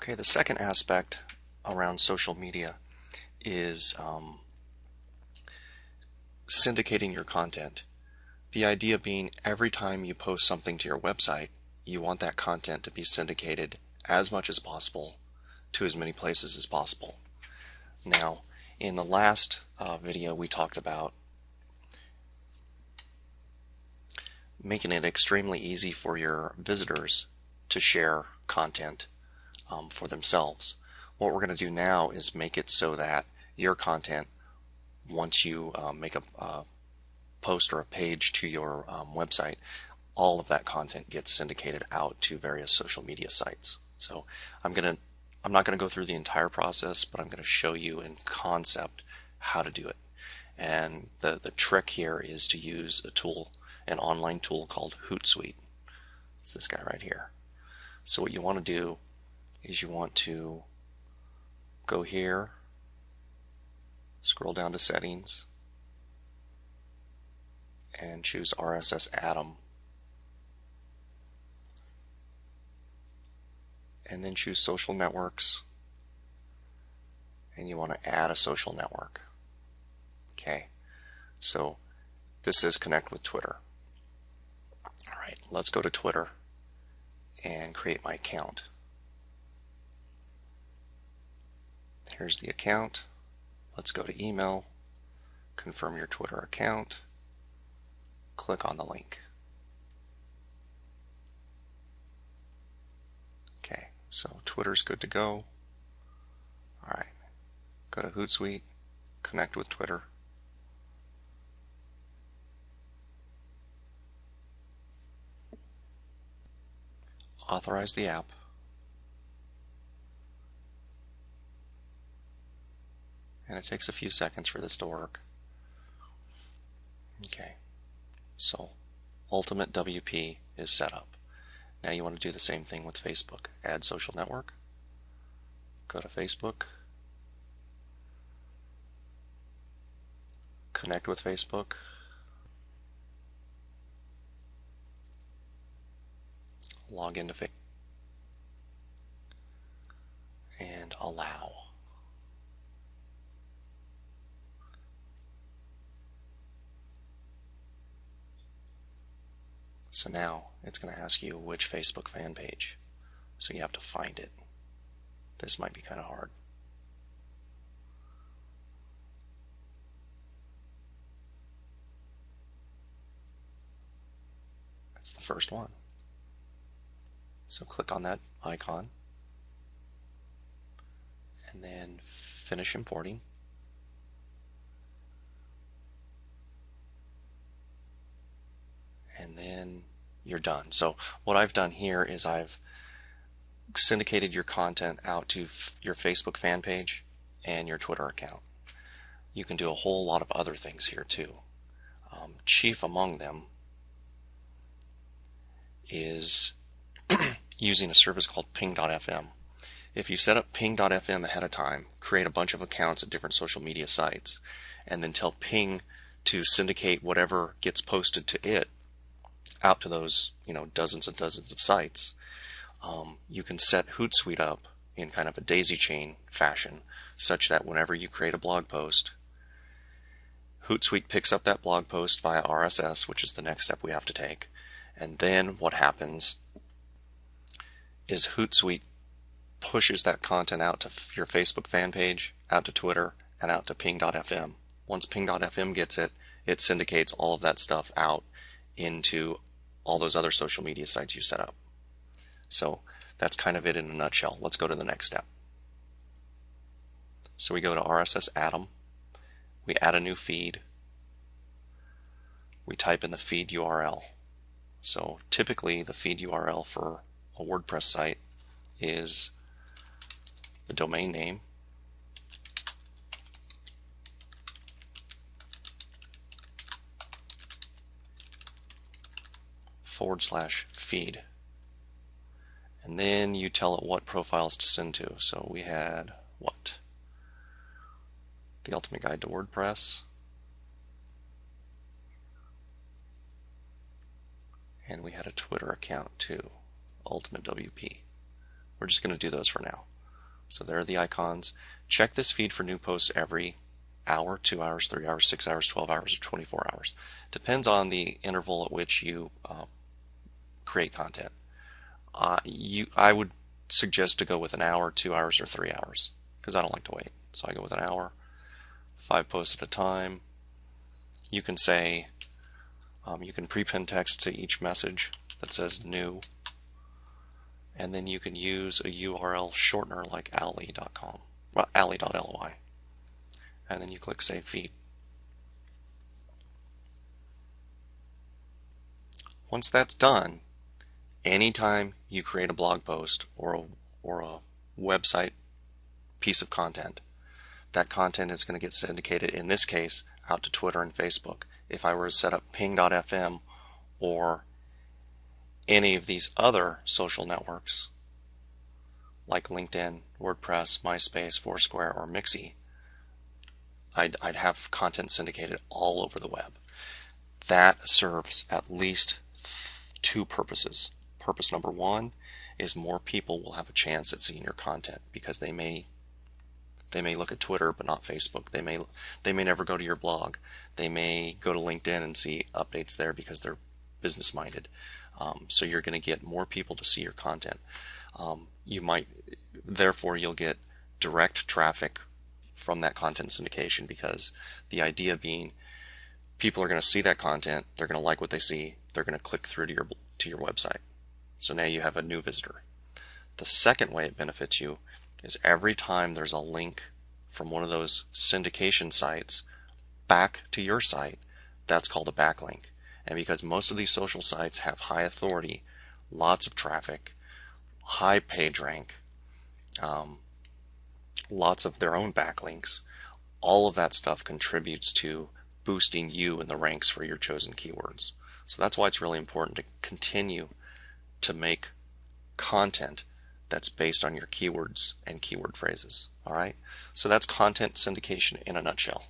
Okay, the second aspect around social media is syndicating your content. The idea being every time you post something to your website, you want that content to be syndicated as much as possible to as many places as possible. Now, in the last video, we talked about making it extremely easy for your visitors to share content for themselves. What we're going to do now is make it so that your content, once you make a post or a page to your website, all of that content gets syndicated out to various social media sites. So I'm not going to go through the entire process, but I'm going to show you in concept how to do it. And the trick here is to use a tool, an online tool called Hootsuite. It's this guy right here. So what you want to do is you want to go here, scroll down to settings, and choose RSS Atom, and then choose social networks, and you want to add a social network. Okay, so this is connect with Twitter. Alright, let's go to Twitter and create my account. Here's the account. Let's go to email, confirm your Twitter account, click on the link. Okay, so Twitter's good to go. Alright, go to Hootsuite, connect with Twitter. Authorize the app. And it takes a few seconds for this to work. Okay, so Ultimate WP is set up. Now you want to do the same thing with Facebook. Add social network. Go to Facebook. Connect with Facebook. Log into Facebook. And allow. So now it's going to ask you which Facebook fan page. So you have to find it. This might be kind of hard. That's the first one. So click on that icon and then finish importing. And then you're done. So what I've done here is I've syndicated your content out to your Facebook fan page and your Twitter account. You can do a whole lot of other things here too. Chief among them is using a service called ping.fm. If you set up ping.fm ahead of time, create a bunch of accounts at different social media sites, and then tell Ping to syndicate whatever gets posted to it out to those, dozens and dozens of sites, you can set Hootsuite up in kind of a daisy chain fashion, such that whenever you create a blog post, Hootsuite picks up that blog post via RSS, which is the next step we have to take. And then what happens is Hootsuite pushes that content out to your Facebook fan page, out to Twitter, and out to ping.fm. Once ping.fm gets it, it syndicates all of that stuff out into all those other social media sites you set up. So that's kind of it in a nutshell. Let's go to the next step. So we go to RSS Atom. We add a new feed. We type in the feed URL. So typically the feed URL for a WordPress site is the domain name, /feed. And then you tell it what profiles to send to. So we had what? The Ultimate Guide to WordPress. And we had a Twitter account too, Ultimate WP. We're just going to do those for now. So there are the icons. Check this feed for new posts every hour, 2 hours, 3 hours, 6 hours, 12 hours, or 24 hours. Depends on the interval at which you create content. I would suggest to go with an hour, 2 hours, or 3 hours because I don't like to wait. So I go with an hour, 5 posts at a time. You can say, you can prepend text to each message that says new, and then you can use a URL shortener like ally.com, well, ally.ly, and then you click Save Feed. Once that's done, anytime you create a blog post or a website piece of content, that content is going to get syndicated, in this case, out to Twitter and Facebook. If I were to set up ping.fm or any of these other social networks like LinkedIn, WordPress, MySpace, Foursquare, or Mixi, I'd have content syndicated all over the web. That serves at least 2 purposes. Purpose number 1 is more people will have a chance at seeing your content because they may look at Twitter but not Facebook. They may never go to your blog. They may go to LinkedIn and see updates there because they're business minded. So you're going to get more people to see your content. Therefore you'll get direct traffic from that content syndication, because the idea being people are going to see that content, they're going to like what they see, they're going to click through to your website. So now you have a new visitor. The second way it benefits you is every time there's a link from one of those syndication sites back to your site, that's called a backlink. And because most of these social sites have high authority, lots of traffic, high page rank, lots of their own backlinks, all of that stuff contributes to boosting you in the ranks for your chosen keywords. So that's why it's really important to continue to make content that's based on your keywords and keyword phrases. All right, so that's content syndication in a nutshell.